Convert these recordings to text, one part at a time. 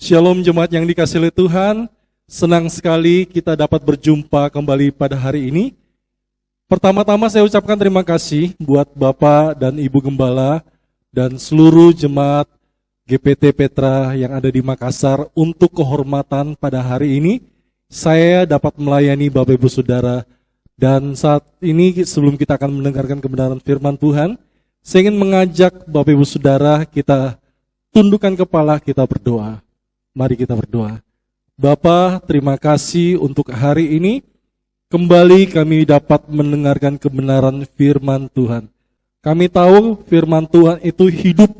Shalom jemaat yang dikasihi oleh Tuhan, senang sekali kita dapat berjumpa kembali pada hari ini. Pertama-tama saya ucapkan terima kasih buat Bapak dan Ibu Gembala dan seluruh jemaat GPT Petra yang ada di Makassar untuk kehormatan pada hari ini. Saya dapat melayani Bapak Ibu Saudara, dan saat ini sebelum kita akan mendengarkan kebenaran firman Tuhan, saya ingin mengajak Bapak Ibu Saudara kita tundukkan kepala, kita berdoa. Mari kita berdoa. Bapa, terima kasih untuk hari ini. Kembali kami dapat mendengarkan kebenaran firman Tuhan. Kami tahu firman Tuhan itu hidup,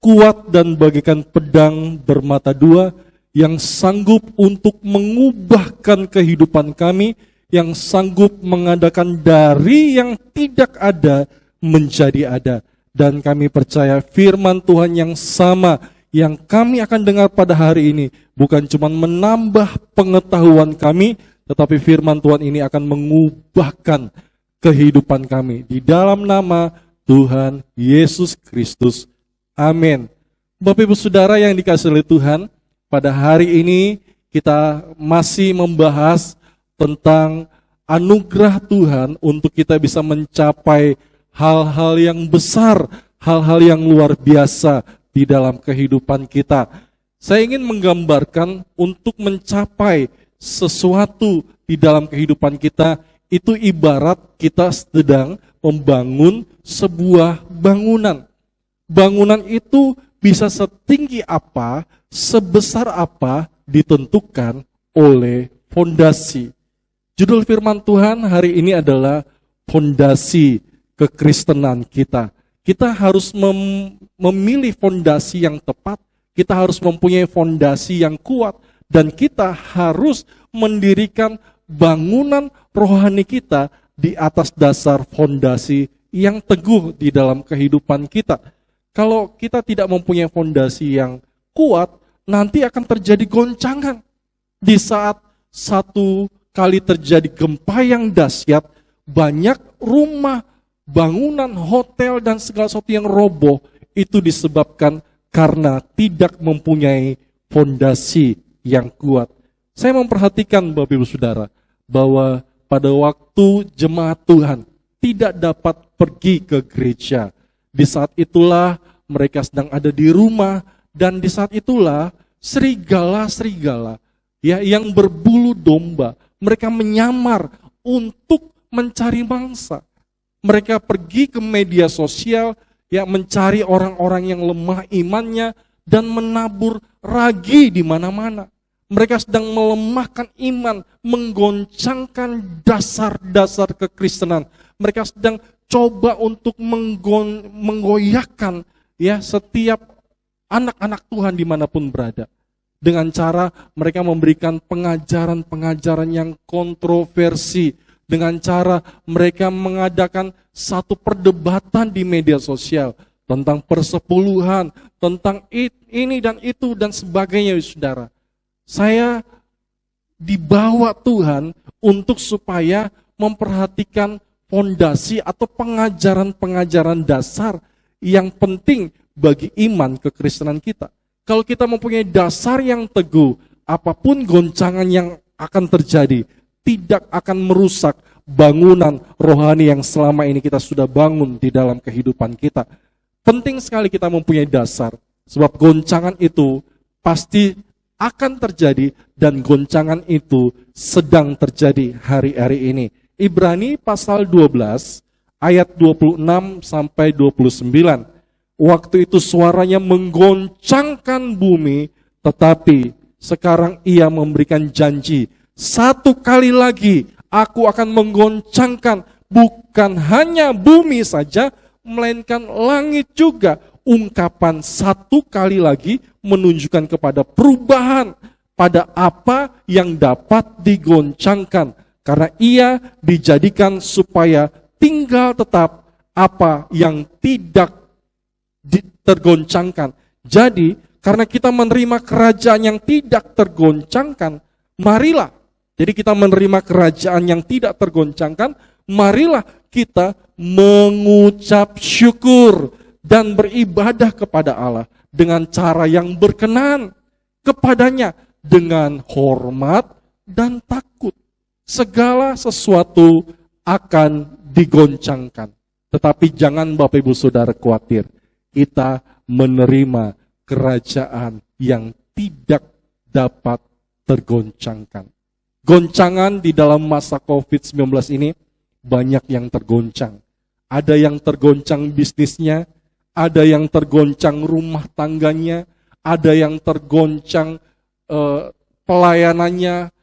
kuat dan bagaikan pedang bermata dua yang sanggup untuk mengubahkan kehidupan kami, yang sanggup mengadakan dari yang tidak ada menjadi ada. Dan kami percaya firman Tuhan yang sama yang kami akan dengar pada hari ini bukan cuma menambah pengetahuan kami, tetapi firman Tuhan ini akan mengubahkan kehidupan kami. Di dalam nama Tuhan Yesus Kristus. Amin. Bapak Ibu Saudara yang dikasihi oleh Tuhan, pada hari ini kita masih membahas tentang anugerah Tuhan untuk kita bisa mencapai hal-hal yang besar, hal-hal yang luar biasa di dalam kehidupan kita. Saya ingin menggambarkan untuk mencapai sesuatu di dalam kehidupan kita, itu ibarat kita sedang membangun sebuah bangunan. Bangunan itu bisa setinggi apa, sebesar apa, ditentukan oleh fondasi. Judul firman Tuhan hari ini adalah fondasi kekristenan kita. Kita harus memilih fondasi yang tepat, kita harus mempunyai fondasi yang kuat, dan kita harus mendirikan bangunan rohani kita di atas dasar fondasi yang teguh di dalam kehidupan kita. Kalau kita tidak mempunyai fondasi yang kuat, nanti akan terjadi goncangan. Di saat satu kali terjadi gempa yang dahsyat, banyak rumah, bangunan, hotel, dan segala sesuatu yang roboh itu disebabkan karena tidak mempunyai fondasi yang kuat. Saya memperhatikan Bapak Ibu Saudara bahwa pada waktu jemaat Tuhan tidak dapat pergi ke gereja, di saat itulah mereka sedang ada di rumah, dan di saat itulah serigala-serigala ya, yang berbulu domba, mereka menyamar untuk mencari mangsa. Mereka pergi ke media sosial, ya, mencari orang-orang yang lemah imannya dan menabur ragi di mana-mana. Mereka sedang melemahkan iman, menggoncangkan dasar-dasar kekristenan. Mereka sedang coba untuk menggoyahkan ya setiap anak-anak Tuhan dimanapun berada. Dengan cara mereka memberikan pengajaran-pengajaran yang kontroversi, dengan cara mereka mengadakan satu perdebatan di media sosial tentang persepuluhan, tentang ini dan itu dan sebagainya, saudara. Saya dibawa Tuhan untuk supaya memperhatikan fondasi atau pengajaran-pengajaran dasar yang penting bagi iman kekristenan kita. Kalau kita mempunyai dasar yang teguh, apapun goncangan yang akan terjadi tidak akan merusak bangunan rohani yang selama ini kita sudah bangun di dalam kehidupan kita. Penting sekali kita mempunyai dasar, sebab goncangan itu pasti akan terjadi dan goncangan itu sedang terjadi hari-hari ini. Ibrani pasal 12 ayat 26 sampai 29. Waktu itu suaranya menggoncangkan bumi, tetapi sekarang ia memberikan janji, satu kali lagi aku akan menggoncangkan bukan hanya bumi saja, melainkan langit juga. Ungkapan satu kali lagi menunjukkan kepada perubahan pada apa yang dapat digoncangkan. Karena ia dijadikan supaya tinggal tetap apa yang tidak tergoncangkan. Jadi, karena kita menerima kerajaan yang tidak tergoncangkan, marilah. Jadi kita menerima kerajaan yang tidak tergoncangkan, marilah kita mengucap syukur dan beribadah kepada Allah dengan cara yang berkenan. kepadanya dengan hormat dan takut. Segala sesuatu akan digoncangkan. Tetapi jangan Bapak Ibu Saudara khawatir. Kita menerima kerajaan yang tidak dapat tergoncangkan. Goncangan di dalam masa COVID-19 ini banyak yang tergoncang. Ada yang tergoncang bisnisnya, ada yang tergoncang rumah tangganya, ada yang tergoncang pelayanannya,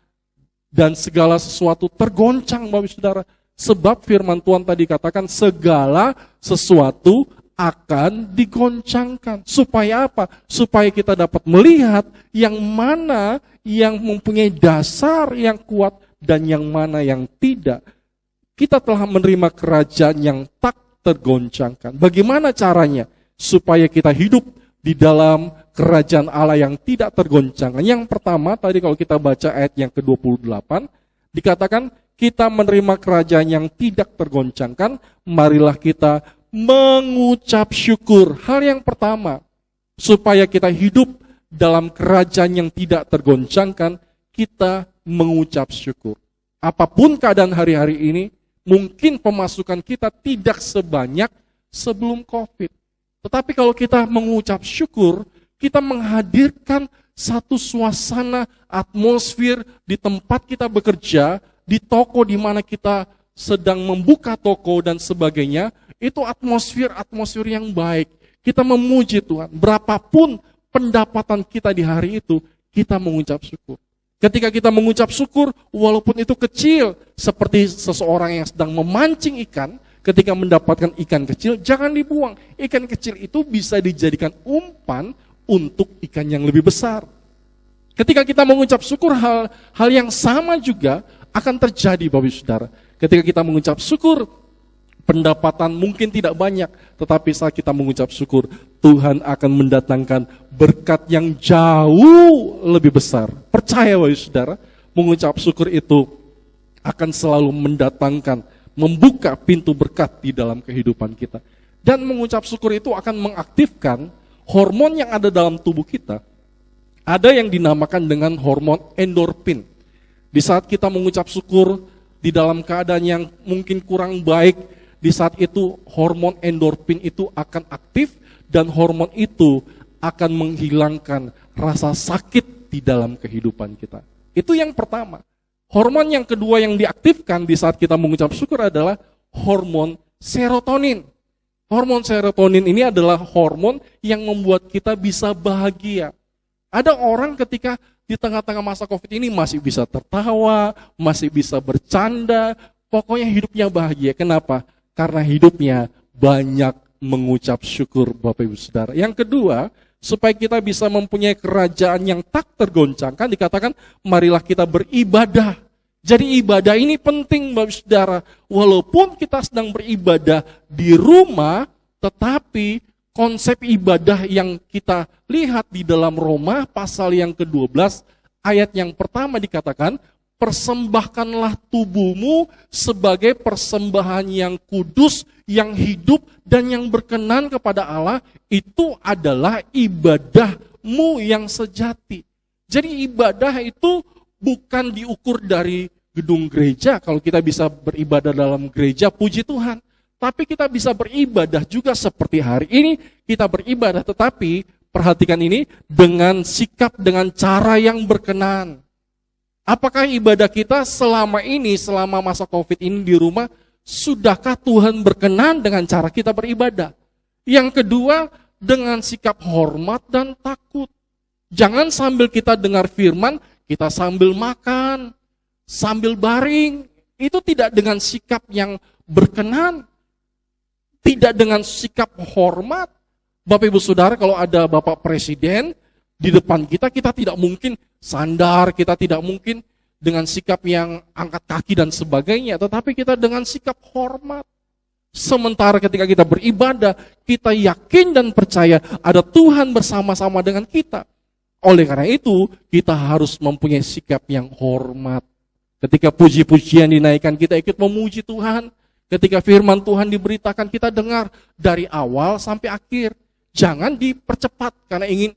dan segala sesuatu tergoncang Bapak Saudara. Sebab firman Tuhan tadi katakan segala sesuatu akan digoncangkan. Supaya apa? Supaya kita dapat melihat yang mana yang mempunyai dasar yang kuat dan yang mana yang tidak. Kita telah menerima kerajaan yang tak tergoncangkan. Bagaimana caranya? Supaya kita hidup di dalam kerajaan Allah yang tidak tergoncangkan. Yang pertama, tadi kalau kita baca ayat yang ke-28, dikatakan kita menerima kerajaan yang tidak tergoncangkan, marilah kita mengucap syukur. Hal yang pertama, supaya kita hidup dalam kerajaan yang tidak tergoncangkan, kita mengucap syukur. Apapun keadaan hari-hari ini, mungkin pemasukan kita tidak sebanyak sebelum COVID. Tetapi kalau kita mengucap syukur, kita menghadirkan satu suasana atmosfer di tempat kita bekerja, di toko di mana kita sedang membuka toko dan sebagainya, itu atmosfer yang baik. Kita memuji Tuhan. Berapapun pendapatan kita di hari itu, kita mengucap syukur. Ketika kita mengucap syukur, walaupun itu kecil, seperti seseorang yang sedang memancing ikan, ketika mendapatkan ikan kecil, jangan dibuang. Ikan kecil itu bisa dijadikan umpan untuk ikan yang lebih besar. Ketika kita mengucap syukur, hal yang sama juga akan terjadi Bapak Ibu Saudara. Ketika kita mengucap syukur, pendapatan mungkin tidak banyak, tetapi saat kita mengucap syukur, Tuhan akan mendatangkan berkat yang jauh lebih besar. Percaya Bapak Ibu Saudara, mengucap syukur itu akan selalu mendatangkan, membuka pintu berkat di dalam kehidupan kita. Dan mengucap syukur itu akan mengaktifkan hormon yang ada dalam tubuh kita. Ada yang dinamakan dengan hormon endorfin. Di saat kita mengucap syukur, di dalam keadaan yang mungkin kurang baik, di saat itu hormon endorfin itu akan aktif dan hormon itu akan menghilangkan rasa sakit di dalam kehidupan kita. Itu yang pertama. Hormon yang kedua yang diaktifkan di saat kita mengucap syukur adalah hormon serotonin. Hormon serotonin ini adalah hormon yang membuat kita bisa bahagia. Ada orang ketika di tengah-tengah masa COVID ini masih bisa tertawa, masih bisa bercanda, pokoknya hidupnya bahagia. Kenapa? Karena hidupnya banyak mengucap syukur Bapak Ibu Saudara. Yang kedua, supaya kita bisa mempunyai kerajaan yang tak tergoncangkan, dikatakan marilah kita beribadah. Jadi ibadah ini penting Bapak Ibu Saudara. Walaupun kita sedang beribadah di rumah, tetapi konsep ibadah yang kita lihat di dalam Roma pasal yang ke-12, ayat yang pertama dikatakan, persembahkanlah tubuhmu sebagai persembahan yang kudus, yang hidup, dan yang berkenan kepada Allah, itu adalah ibadahmu yang sejati. Jadi ibadah itu bukan diukur dari gedung gereja, kalau kita bisa beribadah dalam gereja, puji Tuhan. Tapi kita bisa beribadah juga seperti hari ini, kita beribadah, tetapi perhatikan ini, dengan sikap, dengan cara yang berkenan. Apakah ibadah kita selama ini, selama masa COVID ini di rumah, sudahkah Tuhan berkenan dengan cara kita beribadah? Yang kedua, dengan sikap hormat dan takut. Jangan sambil kita dengar firman, kita sambil makan, sambil baring. Itu tidak dengan sikap yang berkenan. Tidak dengan sikap hormat. Bapak Ibu Saudara, kalau ada Bapak Presiden di depan kita, kita tidak mungkin sandar, kita tidak mungkin dengan sikap yang angkat kaki dan sebagainya, tetapi kita dengan sikap hormat. Sementara ketika kita beribadah, kita yakin dan percaya ada Tuhan bersama-sama dengan kita. Oleh karena itu, kita harus mempunyai sikap yang hormat. Ketika puji-pujian dinaikkan, kita ikut memuji Tuhan. Ketika firman Tuhan diberitakan, kita dengar dari awal sampai akhir. Jangan dipercepat karena ingin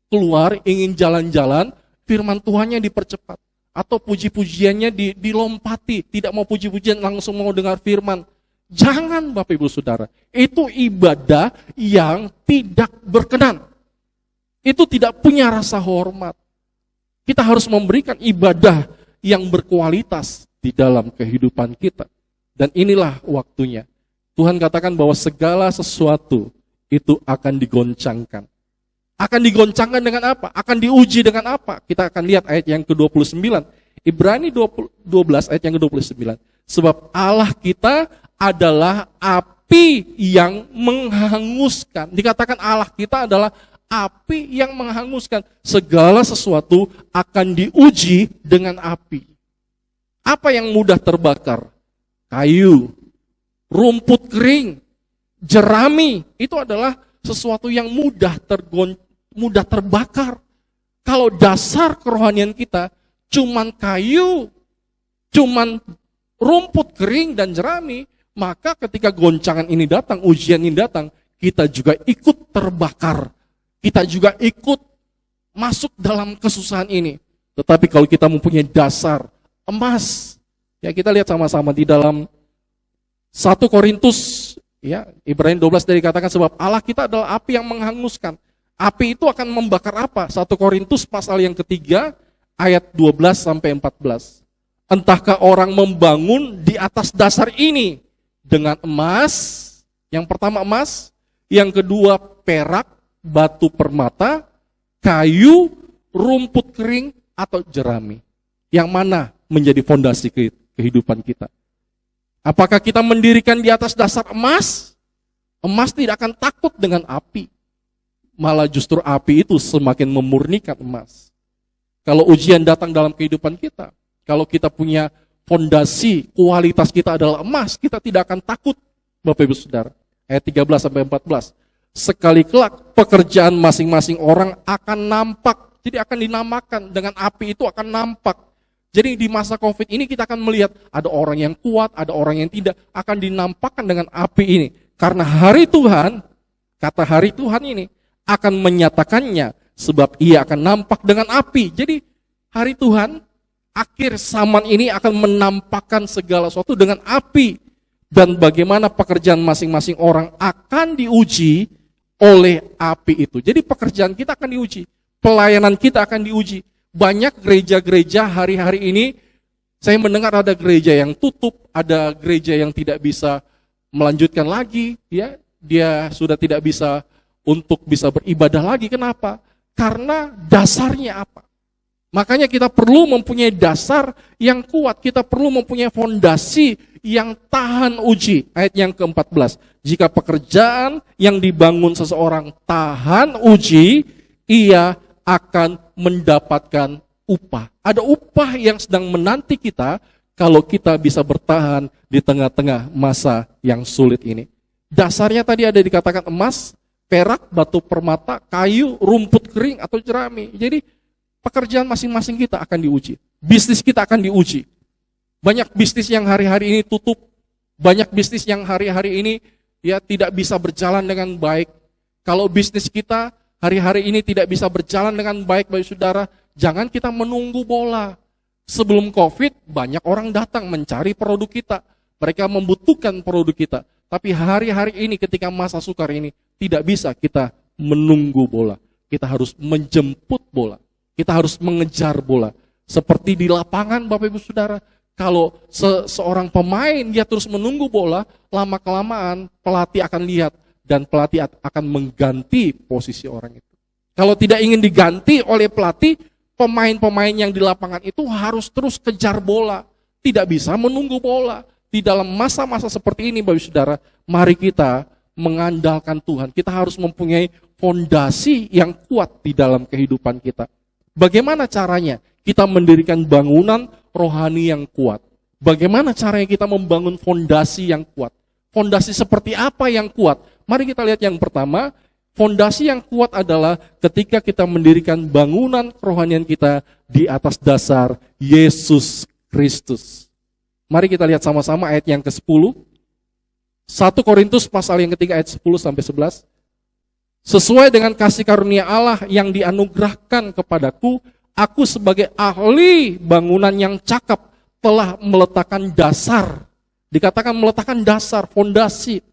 keluar, ingin jalan-jalan, firman Tuhannya dipercepat. Atau puji-pujiannya dilompati, tidak mau puji-pujian, langsung mau dengar firman. Jangan Bapak Ibu Saudara, itu ibadah yang tidak berkenan. Itu tidak punya rasa hormat. Kita harus memberikan ibadah yang berkualitas di dalam kehidupan kita. Dan inilah waktunya. Tuhan katakan bahwa segala sesuatu itu akan digoncangkan. Akan digoncangkan dengan apa? Akan diuji dengan apa? Kita akan lihat ayat yang ke-29. Ibrani 12 ayat yang ke-29. Sebab Allah kita adalah api yang menghanguskan. Dikatakan Allah kita adalah api yang menghanguskan. Segala sesuatu akan diuji dengan api. Apa yang mudah terbakar? Kayu, rumput kering, jerami. Itu adalah sesuatu yang mudah terbakar. Kalau dasar kerohanian kita cuman kayu, cuman rumput kering dan jerami, maka ketika goncangan ini datang, ujian ini datang, kita juga ikut terbakar. Kita juga ikut masuk dalam kesusahan ini. Tetapi kalau kita mempunyai dasar emas, ya kita lihat sama-sama di dalam 1 Korintus, ya Ibrani 12 dari katakan sebab Allah kita adalah api yang menghanguskan. Api itu akan membakar apa? 1 Korintus pasal yang ketiga ayat 12 sampai 14. Entahkah orang membangun di atas dasar ini dengan emas, yang pertama emas, yang kedua perak, batu permata, kayu, rumput kering, atau jerami. Yang mana menjadi fondasi kehidupan kita? Apakah kita mendirikan di atas dasar emas? Emas tidak akan takut dengan api. Malah justru api itu semakin memurnikan emas. Kalau ujian datang dalam kehidupan kita, kalau kita punya fondasi, kualitas kita adalah emas, kita tidak akan takut, Bapak Ibu Saudara. Ayat 13 sampai 14. Sekali kelak pekerjaan masing-masing orang akan nampak. Jadi akan dinamakan dengan api itu akan nampak. Jadi di masa Covid ini kita akan melihat ada orang yang kuat, ada orang yang tidak, akan dinampakkan dengan api ini. Karena hari Tuhan, kata hari Tuhan ini akan menyatakannya sebab ia akan nampak dengan api. Jadi hari Tuhan, akhir zaman ini akan menampakkan segala sesuatu dengan api. Dan bagaimana pekerjaan masing-masing orang akan diuji oleh api itu. Jadi pekerjaan kita akan diuji. Pelayanan kita akan diuji. Banyak gereja-gereja hari-hari ini, saya mendengar ada gereja yang tutup, ada gereja yang tidak bisa melanjutkan lagi. Ya, dia sudah tidak bisa untuk bisa beribadah lagi. Kenapa? Karena dasarnya apa? Makanya kita perlu mempunyai dasar yang kuat. Kita perlu mempunyai fondasi yang tahan uji. Ayat yang ke-14. Jika pekerjaan yang dibangun seseorang tahan uji, ia akan mendapatkan upah. Ada upah yang sedang menanti kita kalau kita bisa bertahan di tengah-tengah masa yang sulit ini. Dasarnya tadi ada dikatakan emas, perak, batu permata, kayu, rumput kering, atau jerami. Jadi pekerjaan masing-masing kita akan diuji. Bisnis kita akan diuji. Banyak bisnis yang hari-hari ini tutup. Banyak bisnis yang hari-hari ini ya tidak bisa berjalan dengan baik. Kalau bisnis kita hari-hari ini tidak bisa berjalan dengan baik, Bapak Saudara, jangan kita menunggu bola. Sebelum Covid, banyak orang datang mencari produk kita. Mereka membutuhkan produk kita. Tapi hari-hari ini ketika masa sukar ini, tidak bisa kita menunggu bola. Kita harus menjemput bola. Kita harus mengejar bola. Seperti di lapangan, Bapak Ibu Saudara, kalau seorang pemain dia terus menunggu bola, lama-kelamaan pelatih akan lihat dan pelatih akan mengganti posisi orang itu. Kalau tidak ingin diganti oleh pelatih, pemain-pemain yang di lapangan itu harus terus kejar bola. Tidak bisa menunggu bola. Di dalam masa-masa seperti ini, Bapak Ibu Saudara, mari kita mengandalkan Tuhan. Kita harus mempunyai fondasi yang kuat di dalam kehidupan kita. Bagaimana caranya kita mendirikan bangunan rohani yang kuat? Bagaimana caranya kita membangun fondasi yang kuat? Fondasi seperti apa yang kuat? Mari kita lihat yang pertama, fondasi yang kuat adalah ketika kita mendirikan bangunan kerohanian kita di atas dasar Yesus Kristus. Mari kita lihat sama-sama ayat yang ke-10. 1 Korintus pasal yang ketiga ayat 10 sampai 11. Sesuai dengan kasih karunia Allah yang dianugerahkan kepadaku, aku sebagai ahli bangunan yang cakap telah meletakkan dasar. Dikatakan meletakkan dasar, fondasi.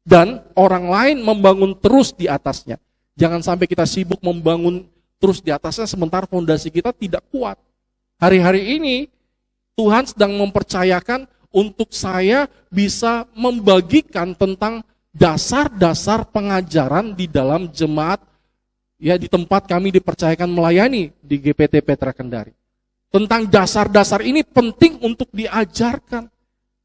Dan orang lain membangun terus di atasnya. Jangan sampai kita sibuk membangun terus di atasnya sementara fondasi kita tidak kuat. Hari-hari ini Tuhan sedang mempercayakan untuk saya bisa membagikan tentang dasar-dasar pengajaran di dalam jemaat, ya di tempat kami dipercayakan melayani di GPT Petra Kendari. Tentang dasar-dasar ini penting untuk diajarkan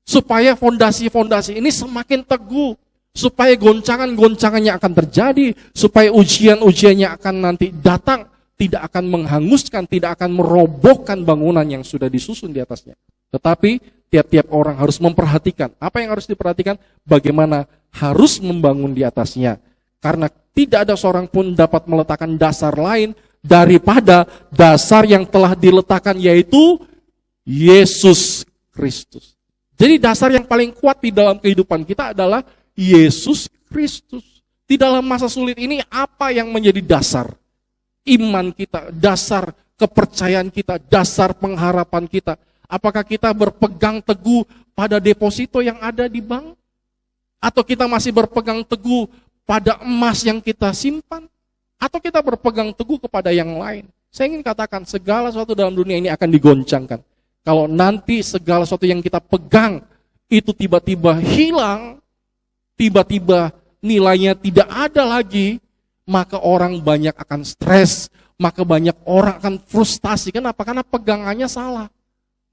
supaya fondasi-fondasi ini semakin teguh, supaya goncangan-goncangannya akan terjadi, supaya ujian-ujiannya akan nanti datang, tidak akan menghanguskan, tidak akan merobohkan bangunan yang sudah disusun di atasnya. Tetapi tiap-tiap orang harus memperhatikan, apa yang harus diperhatikan? Bagaimana harus membangun di atasnya. Karena tidak ada seorang pun dapat meletakkan dasar lain daripada dasar yang telah diletakkan, yaitu Yesus Kristus. Jadi dasar yang paling kuat di dalam kehidupan kita adalah Yesus Kristus. Di dalam masa sulit ini apa yang menjadi dasar iman kita, dasar kepercayaan kita, dasar pengharapan kita? Apakah kita berpegang teguh pada deposito yang ada di bank? Atau kita masih berpegang teguh pada emas yang kita simpan? Atau kita berpegang teguh kepada yang lain? Saya ingin katakan segala sesuatu dalam dunia ini akan digoncangkan. Kalau nanti segala sesuatu yang kita pegang itu tiba-tiba hilang, tiba-tiba nilainya tidak ada lagi, maka orang banyak akan stres, maka banyak orang akan frustasi. Kenapa? Karena pegangannya salah.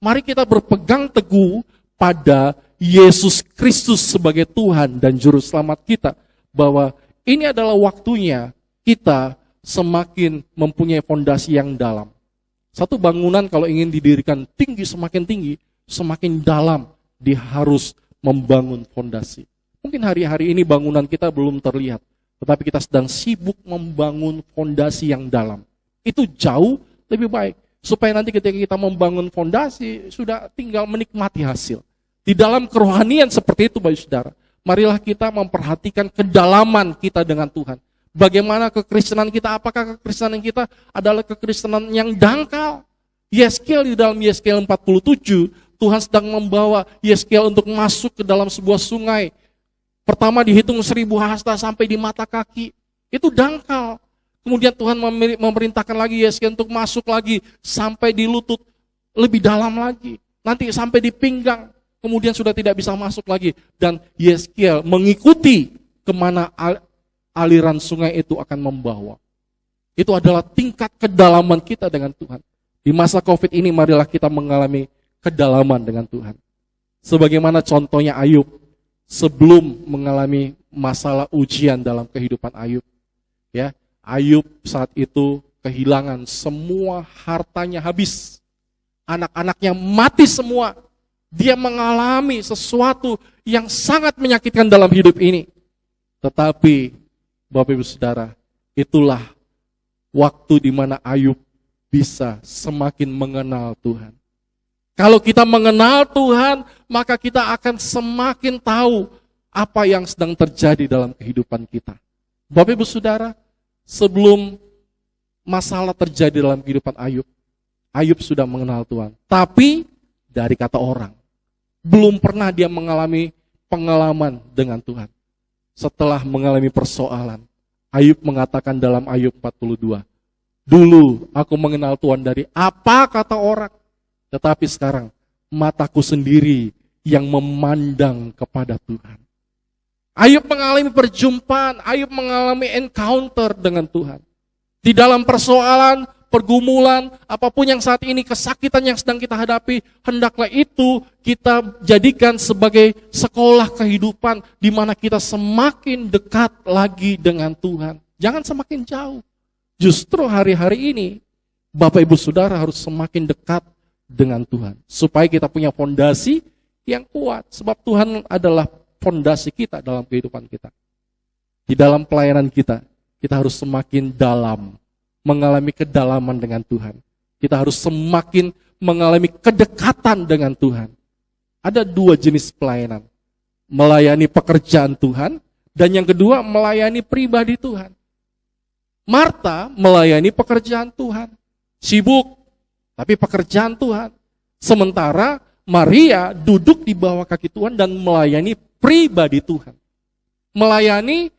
Mari kita berpegang teguh pada Yesus Kristus sebagai Tuhan dan Juru Selamat kita. Bahwa ini adalah waktunya kita semakin mempunyai fondasi yang dalam. Satu bangunan kalau ingin didirikan tinggi, semakin dalam dia harus membangun fondasi. Mungkin hari-hari ini bangunan kita belum terlihat, tetapi kita sedang sibuk membangun fondasi yang dalam. Itu jauh lebih baik. Supaya nanti ketika kita membangun fondasi, sudah tinggal menikmati hasil. Di dalam kerohanian seperti itu, Bapak Saudara, marilah kita memperhatikan kedalaman kita dengan Tuhan. Bagaimana kekristenan kita, apakah kekristenan kita adalah kekristenan yang dangkal? Yeskel di dalam Yeskel 47, Tuhan sedang membawa Yeskel untuk masuk ke dalam sebuah sungai. Pertama dihitung 1000 hasta sampai di mata kaki. Itu dangkal. Kemudian Tuhan memerintahkan lagi Yeskel untuk masuk lagi sampai di lutut, lebih dalam lagi. Nanti sampai di pinggang. Kemudian sudah tidak bisa masuk lagi. Dan Yeskel mengikuti kemana aliran sungai itu akan membawa. Itu adalah tingkat kedalaman kita dengan Tuhan. Di masa COVID ini marilah kita mengalami kedalaman dengan Tuhan. Sebagaimana contohnya Ayub. Sebelum mengalami masalah ujian dalam kehidupan Ayub. Ya, Ayub saat itu kehilangan semua hartanya habis. Anak-anaknya mati semua. Dia mengalami sesuatu yang sangat menyakitkan dalam hidup ini. Tetapi, Bapak Ibu Saudara, itulah waktu di mana Ayub bisa semakin mengenal Tuhan. Kalau kita mengenal Tuhan, maka kita akan semakin tahu apa yang sedang terjadi dalam kehidupan kita. Bapak Ibu Saudara, sebelum masalah terjadi dalam kehidupan Ayub, Ayub sudah mengenal Tuhan. Tapi dari kata orang, belum pernah dia mengalami pengalaman dengan Tuhan. Setelah mengalami persoalan, Ayub mengatakan dalam Ayub 42, dulu aku mengenal Tuhan dari apa kata orang, tetapi sekarang mataku sendiri yang memandang kepada Tuhan. Ayub mengalami perjumpaan, Ayub mengalami encounter dengan Tuhan. Di dalam persoalan, pergumulan, apapun yang saat ini, kesakitan yang sedang kita hadapi, hendaklah itu kita jadikan sebagai sekolah kehidupan di mana kita semakin dekat lagi dengan Tuhan. Jangan semakin jauh. Justru hari-hari ini, Bapak Ibu Saudara harus semakin dekat dengan Tuhan. Supaya kita punya fondasi yang kuat. Sebab Tuhan adalah fondasi kita dalam kehidupan kita. Di dalam pelayanan kita, kita harus semakin dalam. Mengalami kedalaman dengan Tuhan. Kita harus semakin mengalami kedekatan dengan Tuhan. Ada 2 jenis pelayanan. Melayani pekerjaan Tuhan, dan yang kedua melayani pribadi Tuhan. Marta melayani pekerjaan Tuhan. Sibuk, tapi pekerjaan Tuhan. Sementara Maria duduk di bawah kaki Tuhan dan melayani pribadi Tuhan. Melayani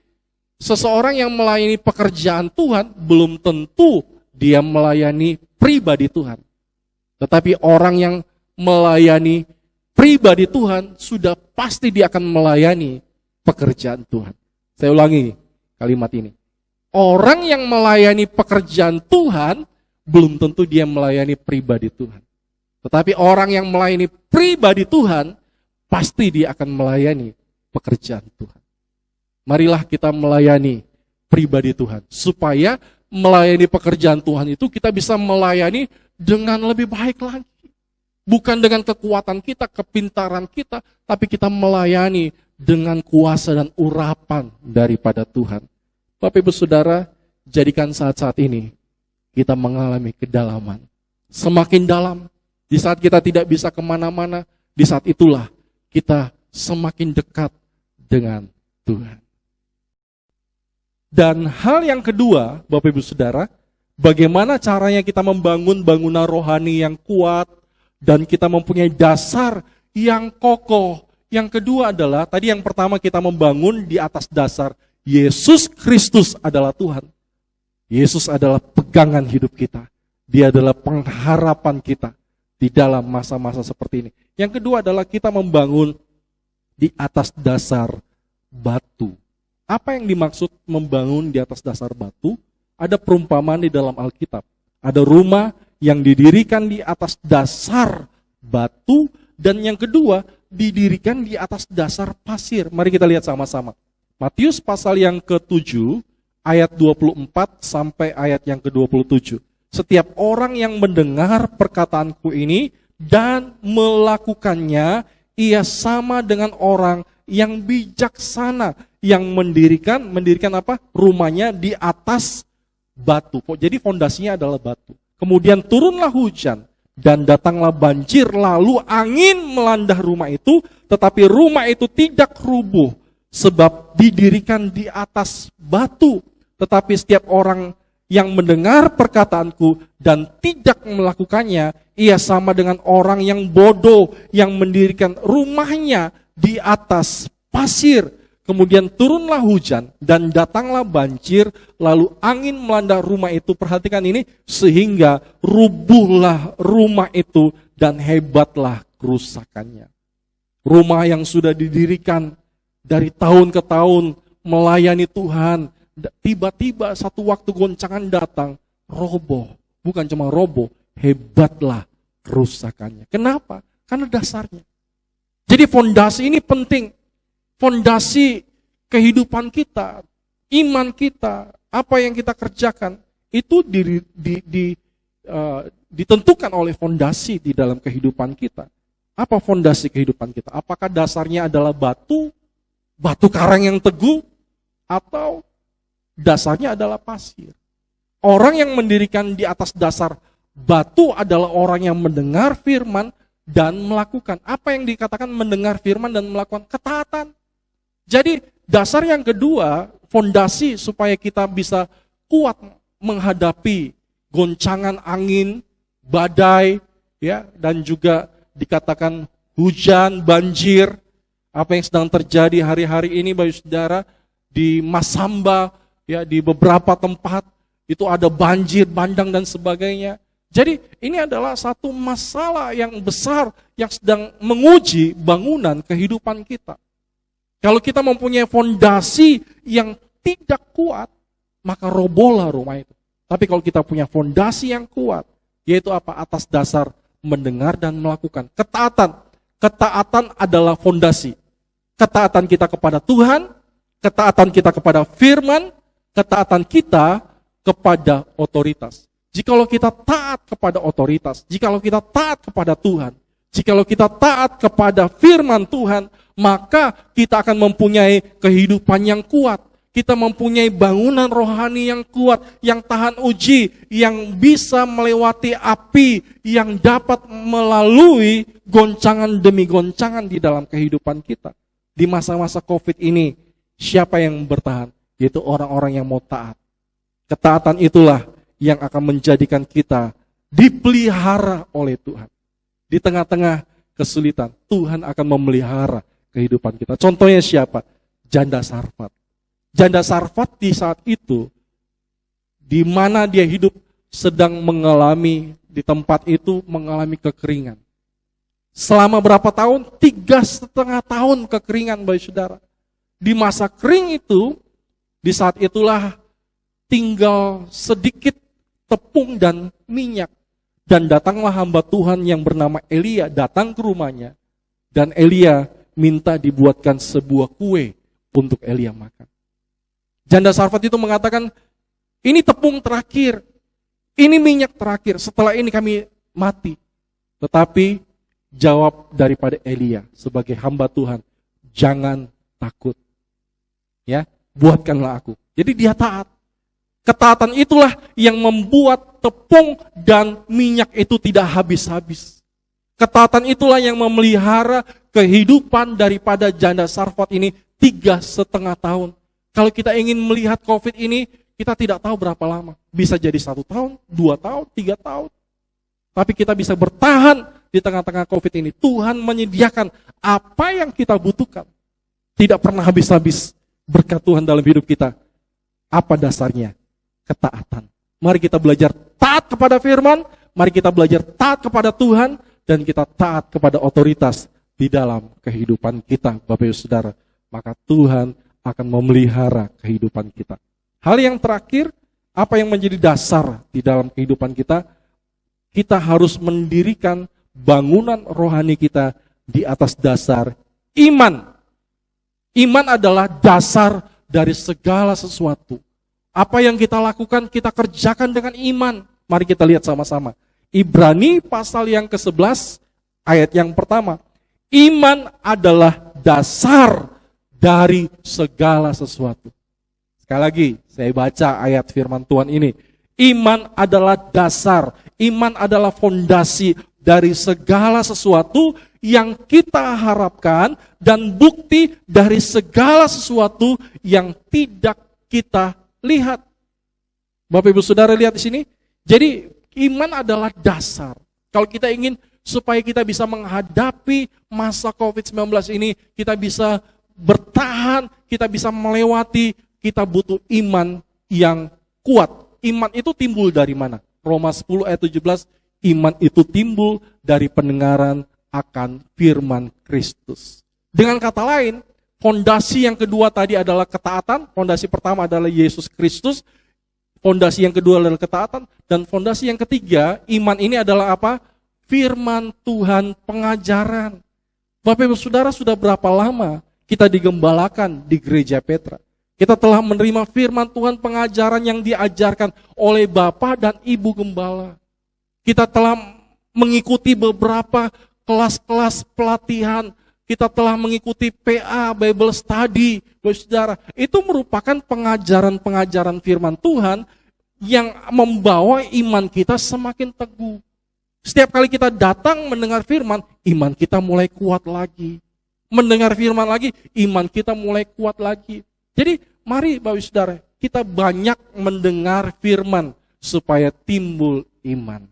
seseorang yang melayani pekerjaan Tuhan belum tentu dia melayani pribadi Tuhan. Tetapi orang yang melayani pribadi Tuhan sudah pasti dia akan melayani pekerjaan Tuhan. Saya ulangi kalimat ini. Orang yang melayani pekerjaan Tuhan belum tentu dia melayani pribadi Tuhan. Tetapi orang yang melayani pribadi Tuhan pasti dia akan melayani pekerjaan Tuhan. Marilah kita melayani pribadi Tuhan. Supaya melayani pekerjaan Tuhan itu kita bisa melayani dengan lebih baik lagi. Bukan dengan kekuatan kita, kepintaran kita, tapi kita melayani dengan kuasa dan urapan daripada Tuhan. Bapak Ibu Saudara, jadikan saat-saat ini kita mengalami kedalaman. Semakin dalam, di saat kita tidak bisa kemana-mana, di saat itulah kita semakin dekat dengan Tuhan. Dan hal yang kedua, Bapak Ibu Saudara, bagaimana caranya kita membangun bangunan rohani yang kuat dan kita mempunyai dasar yang kokoh. Yang kedua adalah, tadi yang pertama kita membangun di atas dasar Yesus Kristus adalah Tuhan. Yesus adalah pegangan hidup kita. Dia adalah pengharapan kita di dalam masa-masa seperti ini. Yang kedua adalah kita membangun di atas dasar batu. Apa yang dimaksud membangun di atas dasar batu? Ada perumpamaan di dalam Alkitab. Ada rumah yang didirikan di atas dasar batu, dan yang kedua didirikan di atas dasar pasir. Mari kita lihat sama-sama. Matius pasal yang ke-7 ayat 24 sampai ayat yang ke-27. Setiap orang yang mendengar perkataanku ini dan melakukannya, ia sama dengan orang yang bijaksana yang mendirikan apa? Rumahnya di atas batu. Jadi fondasinya adalah batu. Kemudian turunlah hujan dan datanglah banjir, lalu angin melanda rumah itu, tetapi rumah itu tidak rubuh sebab didirikan di atas batu. Tetapi setiap orang yang mendengar perkataanku dan tidak melakukannya, ia sama dengan orang yang bodoh yang mendirikan rumahnya di atas pasir. Kemudian turunlah hujan dan datanglah banjir, lalu angin melanda rumah itu. Perhatikan ini, sehingga rubuhlah rumah itu dan hebatlah kerusakannya. Rumah yang sudah didirikan dari tahun ke tahun melayani Tuhan, tiba-tiba satu waktu goncangan datang, roboh. Bukan cuma roboh, hebatlah kerusakannya. Kenapa? Karena dasarnya. Jadi fondasi ini penting. Fondasi kehidupan kita, iman kita, apa yang kita kerjakan, itu ditentukan oleh fondasi di dalam kehidupan kita. Apa fondasi kehidupan kita? Apakah dasarnya adalah batu karang yang teguh, atau dasarnya adalah pasir? Orang yang mendirikan di atas dasar batu adalah orang yang mendengar firman dan melakukan. Apa yang dikatakan mendengar firman dan melakukan? Ketaatan. Jadi dasar yang kedua, fondasi supaya kita bisa kuat menghadapi goncangan angin, badai, ya, dan juga dikatakan hujan, banjir, apa yang sedang terjadi hari-hari ini, Bapak Saudara, di Masamba, ya, di beberapa tempat itu ada banjir, bandang dan sebagainya. Jadi ini adalah satu masalah yang besar yang sedang menguji bangunan kehidupan kita. Kalau kita mempunyai fondasi yang tidak kuat, maka robohlah rumah itu. Tapi kalau kita punya fondasi yang kuat, yaitu apa? Atas dasar mendengar dan melakukan. Ketaatan. Ketaatan adalah fondasi. Ketaatan kita kepada Tuhan, ketaatan kita kepada firman, ketaatan kita kepada otoritas. Jikalau kita taat kepada otoritas, jikalau kita taat kepada Tuhan, jikalau kita taat kepada firman Tuhan, maka kita akan mempunyai kehidupan yang kuat. Kita mempunyai bangunan rohani yang kuat, yang tahan uji, yang bisa melewati api, yang dapat melalui goncangan demi goncangan di dalam kehidupan kita. Di masa-masa COVID ini, siapa yang bertahan? Yaitu orang-orang yang mau taat. Ketaatan itulah yang akan menjadikan kita dipelihara oleh Tuhan. Di tengah-tengah kesulitan, Tuhan akan memelihara kehidupan kita. Contohnya siapa? Janda Sarfat. Janda Sarfat di saat itu, di mana dia hidup sedang mengalami, di tempat itu mengalami kekeringan. Selama berapa tahun? 3,5 tahun kekeringan, Bapak Saudara. Di masa kering itu, di saat itulah tinggal sedikit tepung dan minyak. Dan datanglah hamba Tuhan yang bernama Elia datang ke rumahnya. Dan Elia minta dibuatkan sebuah kue untuk Elia makan. Janda Sarfat itu mengatakan, ini tepung terakhir, ini minyak terakhir, setelah ini kami mati. Tetapi jawab daripada Elia sebagai hamba Tuhan, jangan takut. Ya, buatkanlah aku. Jadi dia taat. Ketaatan itulah yang membuat tepung dan minyak itu tidak habis-habis. Ketaatan itulah yang memelihara kehidupan daripada janda Sarfat ini 3,5 tahun. Kalau kita ingin melihat COVID ini, kita tidak tahu berapa lama. Bisa jadi 1 tahun, 2 tahun, 3 tahun. Tapi kita bisa bertahan di tengah-tengah COVID ini. Tuhan menyediakan apa yang kita butuhkan. Tidak pernah habis-habis berkat Tuhan dalam hidup kita. Apa dasarnya? Ketaatan. Mari kita belajar taat kepada firman, mari kita belajar taat kepada Tuhan, dan kita taat kepada otoritas di dalam kehidupan kita, Bapak Ibu Saudara. Maka Tuhan akan memelihara kehidupan kita. Hal yang terakhir, apa yang menjadi dasar di dalam kehidupan kita? Kita harus mendirikan bangunan rohani kita di atas dasar iman. Iman adalah dasar dari segala sesuatu. Apa yang kita lakukan, kita kerjakan dengan iman. Mari kita lihat sama-sama. Ibrani pasal yang ke-11, ayat yang pertama. Iman adalah dasar dari segala sesuatu. Sekali lagi, saya baca ayat firman Tuhan ini. Iman adalah dasar, iman adalah fondasi dari segala sesuatu yang kita harapkan dan bukti dari segala sesuatu yang tidak kita lihat. Bapak Ibu Saudara lihat di sini. Jadi iman adalah dasar. Kalau kita ingin supaya kita bisa menghadapi masa COVID-19 ini, kita bisa bertahan, kita bisa melewati, kita butuh iman yang kuat. Iman itu timbul dari mana? Roma 10 ayat 17, iman itu timbul dari pendengaran akan firman Kristus. Dengan kata lain, fondasi yang kedua tadi adalah ketaatan, fondasi pertama adalah Yesus Kristus, fondasi yang kedua adalah ketaatan, dan fondasi yang ketiga, iman ini adalah apa? Firman Tuhan, pengajaran. Bapak Ibu Saudara, sudah berapa lama kita digembalakan di gereja Petra? Kita telah menerima firman Tuhan, pengajaran yang diajarkan oleh Bapak dan Ibu Gembala. Kita telah mengikuti beberapa kelas-kelas pelatihan. Kita telah mengikuti PA, Bible Study, Bapak Saudara. Itu merupakan pengajaran-pengajaran firman Tuhan yang membawa iman kita semakin teguh. Setiap kali kita datang mendengar firman, iman kita mulai kuat lagi. Mendengar firman lagi, iman kita mulai kuat lagi. Jadi mari Bapak Saudara, kita banyak mendengar firman supaya timbul iman.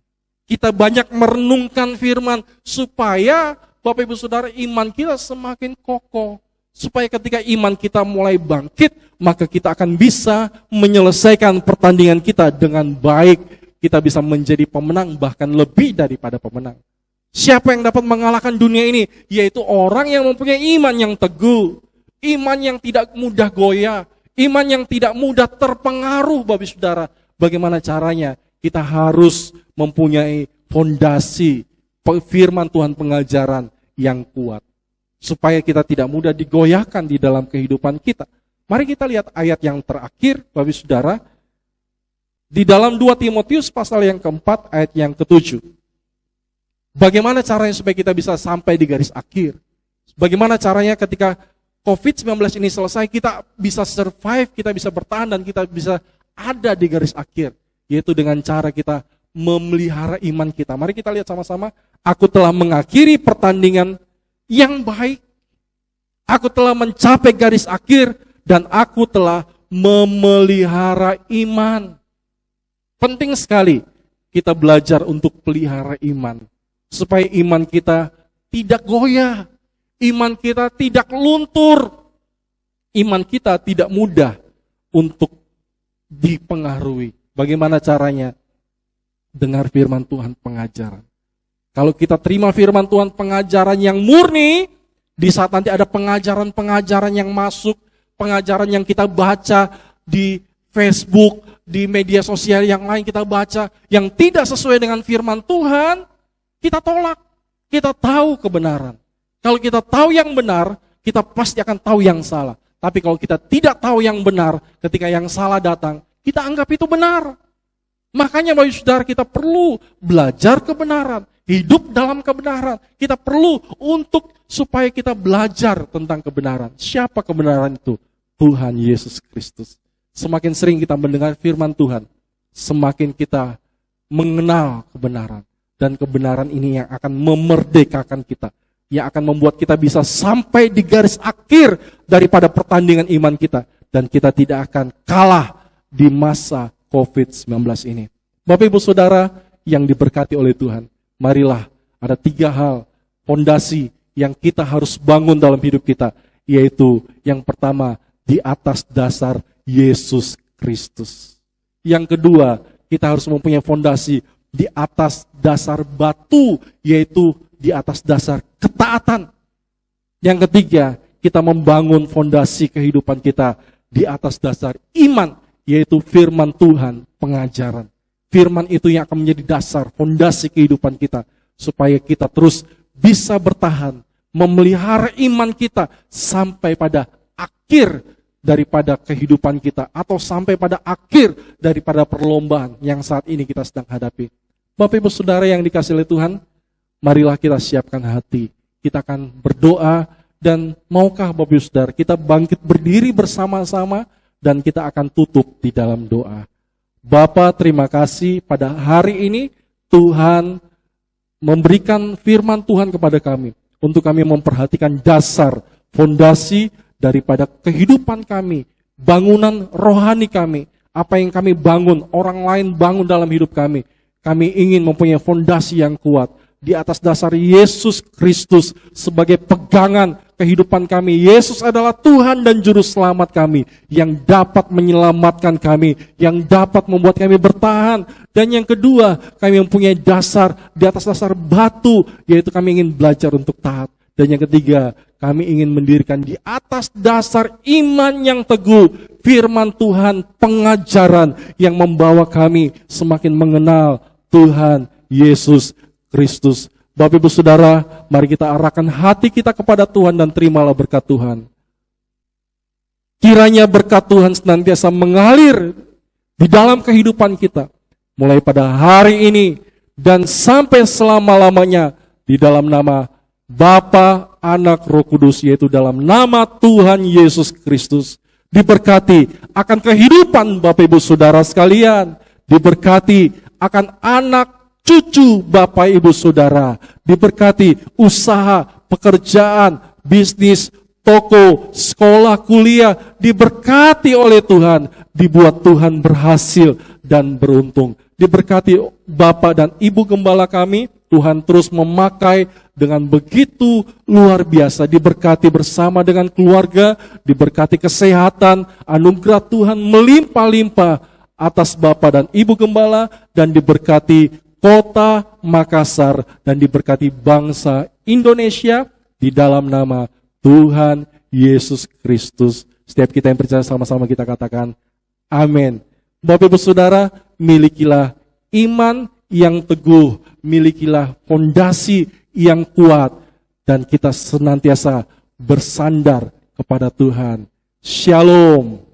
Kita banyak merenungkan firman supaya Bapak Ibu Saudara, iman kita semakin kokoh. Supaya ketika iman kita mulai bangkit, maka kita akan bisa menyelesaikan pertandingan kita dengan baik. Kita bisa menjadi pemenang, bahkan lebih daripada pemenang. Siapa yang dapat mengalahkan dunia ini? Yaitu orang yang mempunyai iman yang teguh. Iman yang tidak mudah goyah. Iman yang tidak mudah terpengaruh, Bapak Ibu Saudara. Bagaimana caranya? Kita harus mempunyai fondasi firman Tuhan, pengajaran yang kuat. Supaya kita tidak mudah digoyahkan di dalam kehidupan kita. Mari kita lihat ayat yang terakhir, Bapak Ibu Saudara. Di dalam 2 Timotius pasal yang keempat, ayat yang ke-7. Bagaimana caranya supaya kita bisa sampai di garis akhir? Bagaimana caranya ketika COVID-19 ini selesai, kita bisa survive, kita bisa bertahan, dan kita bisa ada di garis akhir. Yaitu dengan cara kita memelihara iman kita. Mari kita lihat sama-sama. Aku telah mengakhiri pertandingan yang baik. Aku telah mencapai garis akhir dan aku telah memelihara iman. Penting sekali kita belajar untuk pelihara iman. Supaya iman kita tidak goyah. Iman kita tidak luntur. Iman kita tidak mudah untuk dipengaruhi. Bagaimana caranya? Dengar firman Tuhan, pengajaran. Kalau kita terima firman Tuhan, pengajaran yang murni, di saat nanti ada pengajaran-pengajaran yang masuk, pengajaran yang kita baca di Facebook, di media sosial yang lain kita baca, yang tidak sesuai dengan firman Tuhan, kita tolak. Kita tahu kebenaran. Kalau kita tahu yang benar, kita pasti akan tahu yang salah. Tapi kalau kita tidak tahu yang benar, ketika yang salah datang, kita anggap itu benar. Makanya Bapak Saudara, kita perlu belajar kebenaran, hidup dalam kebenaran. Kita perlu untuk supaya kita belajar tentang kebenaran. Siapa kebenaran itu? Tuhan Yesus Kristus. Semakin sering kita mendengar firman Tuhan, semakin kita mengenal kebenaran. Dan kebenaran ini yang akan memerdekakan kita, yang akan membuat kita bisa sampai di garis akhir daripada pertandingan iman kita. Dan kita tidak akan kalah di masa COVID-19 ini. Bapak Ibu Saudara yang diberkati oleh Tuhan, marilah ada 3 hal fondasi yang kita harus bangun dalam hidup kita, yaitu yang pertama, di atas dasar Yesus Kristus. Yang kedua, kita harus mempunyai fondasi di atas dasar batu, yaitu di atas dasar ketaatan. Yang ketiga, kita membangun fondasi kehidupan kita di atas dasar iman, yaitu firman Tuhan, pengajaran. Firman itu yang akan menjadi dasar, fondasi kehidupan kita, supaya kita terus bisa bertahan, memelihara iman kita sampai pada akhir daripada kehidupan kita, atau sampai pada akhir daripada perlombaan yang saat ini kita sedang hadapi. Bapak Ibu Saudara yang dikasihi oleh Tuhan, marilah kita siapkan hati. Kita akan berdoa, dan maukah Bapak Ibu Saudara kita bangkit berdiri bersama-sama, dan kita akan tutup di dalam doa. Bapa, terima kasih pada hari ini Tuhan memberikan firman Tuhan kepada kami, untuk kami memperhatikan dasar, fondasi daripada kehidupan kami, bangunan rohani kami, apa yang kami bangun, orang lain bangun dalam hidup kami. Kami ingin mempunyai fondasi yang kuat di atas dasar Yesus Kristus sebagai pegangan kehidupan kami. Yesus adalah Tuhan dan Juru Selamat kami, yang dapat menyelamatkan kami, yang dapat membuat kami bertahan. Dan yang kedua, kami mempunyai dasar di atas dasar batu, yaitu kami ingin belajar untuk taat. Dan yang ketiga, kami ingin mendirikan di atas dasar iman yang teguh, firman Tuhan, pengajaran yang membawa kami semakin mengenal Tuhan Yesus Kristus. Bapak Ibu Saudara, mari kita arahkan hati kita kepada Tuhan dan terimalah berkat Tuhan. Kiranya berkat Tuhan senantiasa mengalir di dalam kehidupan kita, mulai pada hari ini dan sampai selama-lamanya, di dalam nama Bapa, Anak, Roh Kudus, yaitu dalam nama Tuhan Yesus Kristus. Diberkati akan kehidupan Bapak Ibu Saudara sekalian, diberkati akan anak cucu Bapak Ibu Saudara, diberkati usaha, pekerjaan, bisnis, toko, sekolah, kuliah, diberkati oleh Tuhan, dibuat Tuhan berhasil dan beruntung. Diberkati Bapak dan Ibu Gembala kami, Tuhan terus memakai dengan begitu luar biasa, diberkati bersama dengan keluarga, diberkati kesehatan, anugerah Tuhan melimpah-limpah atas Bapak dan Ibu Gembala, dan diberkati kota Makassar, dan diberkati bangsa Indonesia, di dalam nama Tuhan Yesus Kristus. Setiap kita yang percaya sama-sama kita katakan, amin. Bapak Ibu Saudara, milikilah iman yang teguh, milikilah fondasi yang kuat, dan kita senantiasa bersandar kepada Tuhan. Shalom.